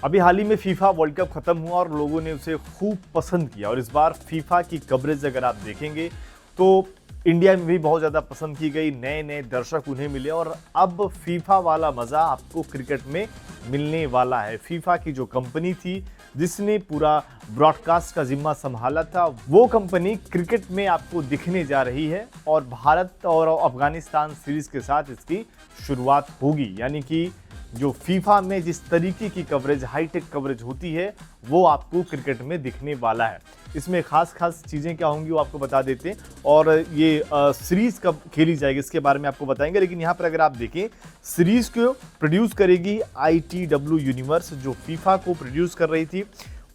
अभी हाल ही में FIFA world cup खत्म हुआ और लोगों ने उसे खूब पसंद किया और इस बार फीफा की कवरेज अगर आप देखेंगे तो इंडिया में भी बहुत ज़्यादा पसंद की गई, नए नए दर्शक उन्हें मिले और अब फीफा वाला मज़ा आपको क्रिकेट में मिलने वाला है। फीफा की जो कंपनी थी जिसने पूरा ब्रॉडकास्ट का जिम्मा संभाला था, वो कंपनी क्रिकेट में आपको दिखने जा रही है और भारत और अफगानिस्तान सीरीज के साथ इसकी शुरुआत होगी। यानी कि जो फीफा में जिस तरीके की कवरेज, हाईटेक कवरेज होती है, वो आपको क्रिकेट में दिखने वाला है। इसमें खास चीज़ें क्या होंगी वो आपको बता देते हैं और ये सीरीज़ कब खेली जाएगी इसके बारे में आपको बताएंगे। लेकिन यहाँ पर अगर आप देखें, सीरीज़ को प्रोड्यूस करेगी ITW यूनिवर्स, जो फीफा को प्रोड्यूस कर रही थी।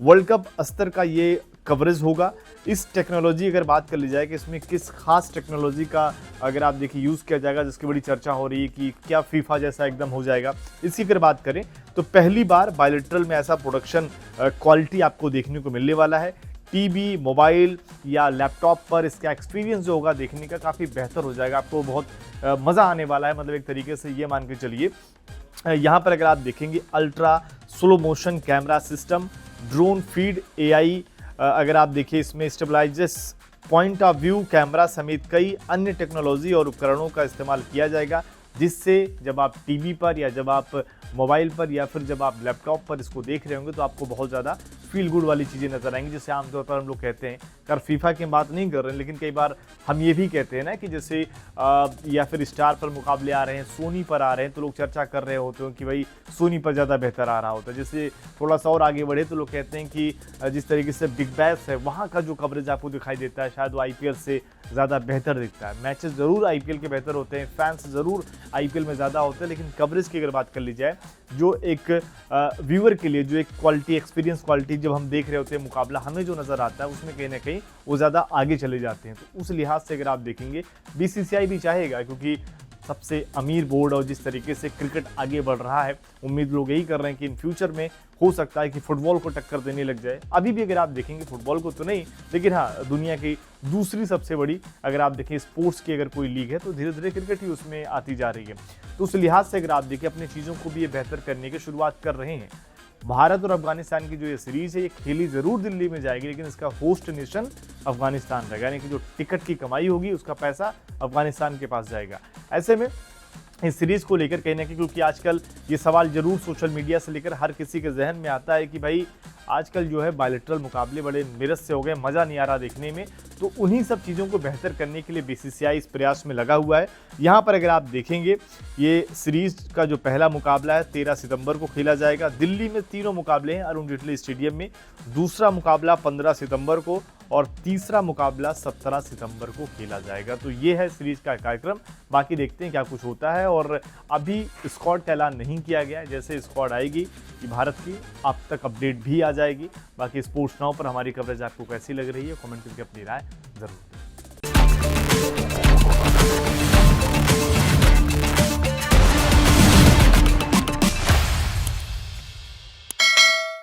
वर्ल्ड कप स्तर का ये कवरेज होगा। इस टेक्नोलॉजी अगर बात कर ली जाए कि इसमें किस खास टेक्नोलॉजी का अगर आप देखिए यूज़ किया जाएगा, जिसकी बड़ी चर्चा हो रही है कि क्या फीफा जैसा एकदम हो जाएगा, इसकी अगर बात करें तो पहली बार बायलैटरल में ऐसा प्रोडक्शन क्वालिटी आपको देखने को मिलने वाला है। टीवी, मोबाइल या लैपटॉप पर इसका एक्सपीरियंस जो होगा देखने का काफ़ी बेहतर हो जाएगा। आपको बहुत मज़ा आने वाला है। मतलब एक तरीके से ये मान के चलिए, यहाँ पर अगर आप देखेंगे ultra slow motion camera system, drone feed AI, अगर आप देखिए इसमें stabilisers, point of view camera समेत कई अन्य टेक्नोलॉजी और उपकरणों का इस्तेमाल किया जाएगा, जिससे जब आप टीवी पर या जब आप मोबाइल पर या फिर जब आप लैपटॉप पर इसको देख रहे होंगे तो आपको बहुत ज़्यादा फील गुड वाली चीज़ें नजर आएंगी। जैसे आमतौर पर हम लोग कहते हैं, कर फीफा की बात नहीं कर रहे हैं, लेकिन कई बार हम ये भी कहते हैं ना कि जैसे या फिर स्टार पर मुकाबले आ रहे हैं, सोनी पर आ रहे हैं, तो लोग चर्चा कर रहे होते हैं कि भाई सोनी पर ज़्यादा बेहतर आ रहा होता है। जैसे थोड़ा सा और आगे बढ़े तो लोग कहते हैं कि जिस तरीके से बिग बैश है, वहाँ का जो कवरेज आपको दिखाई देता है शायद वो IPL से ज़्यादा बेहतर दिखता है। मैचेस ज़रूर IPL के बेहतर होते हैं, फैंस ज़रूर IPL में ज़्यादा होते हैं, लेकिन कवरेज की अगर बात कर ली जाए, जो एक व्यूअर के लिए जो एक क्वालिटी, एक्सपीरियंस क्वालिटी जब हम देख रहे होते हैं, मुकाबला हमें जो नज़र आता है उसमें कहीं ना कहीं वो ज़्यादा आगे चले जाते हैं। तो उस लिहाज से अगर आप देखेंगे BCCI भी चाहेगा, क्योंकि सबसे अमीर बोर्ड और जिस तरीके से क्रिकेट आगे बढ़ रहा है, उम्मीद लोग यही कर रहे हैं कि इन फ्यूचर में हो सकता है कि फुटबॉल को टक्कर देने लग जाए। अभी भी अगर आप देखेंगे फुटबॉल को तो नहीं, लेकिन हाँ, दुनिया की दूसरी सबसे बड़ी अगर आप देखें स्पोर्ट्स की अगर कोई लीग है तो धीरे धीरे क्रिकेट ही उसमें आती जा रही है। तो उस लिहाज से अगर आप देखें, अपनी चीज़ों को भी ये बेहतर करने की शुरुआत कर रहे हैं। भारत और अफगानिस्तान की जो ये सीरीज है, ये खेली जरूर दिल्ली में जाएगी, लेकिन इसका होस्ट नेशन अफगानिस्तान रहेगा। यानी कि जो टिकट की कमाई होगी उसका पैसा अफगानिस्तान के पास जाएगा। ऐसे में इस सीरीज को लेकर कहीं ना कहीं, क्योंकि आजकल ये सवाल जरूर सोशल मीडिया से लेकर हर किसी के जहन में आता है कि भाई आजकल जो है बायलैटरल मुकाबले बड़े नीरस से हो गए, मज़ा नहीं आ रहा देखने में। तो उन्हीं सब चीज़ों को बेहतर करने के लिए BCCI इस प्रयास में लगा हुआ है। यहाँ पर अगर आप देखेंगे, ये सीरीज का जो पहला मुकाबला है 13 सितंबर को खेला जाएगा। दिल्ली में तीनों मुकाबले हैं अरुण जेटली स्टेडियम में। दूसरा मुकाबला 15 सितंबर को और तीसरा मुकाबला 17 सितंबर को खेला जाएगा। तो ये है सीरीज का कार्यक्रम। बाकी देखते हैं क्या कुछ होता है। और अभी स्क्वाड का ऐलान नहीं किया गया है। जैसे स्क्वाड आएगी कि भारत की, आप तक अपडेट भी आ जाएगी। बाकी स्पोर्ट्स नाउ पर हमारी कवरेज आपको कैसी लग रही है, कमेंट करके अपनी राय जरूर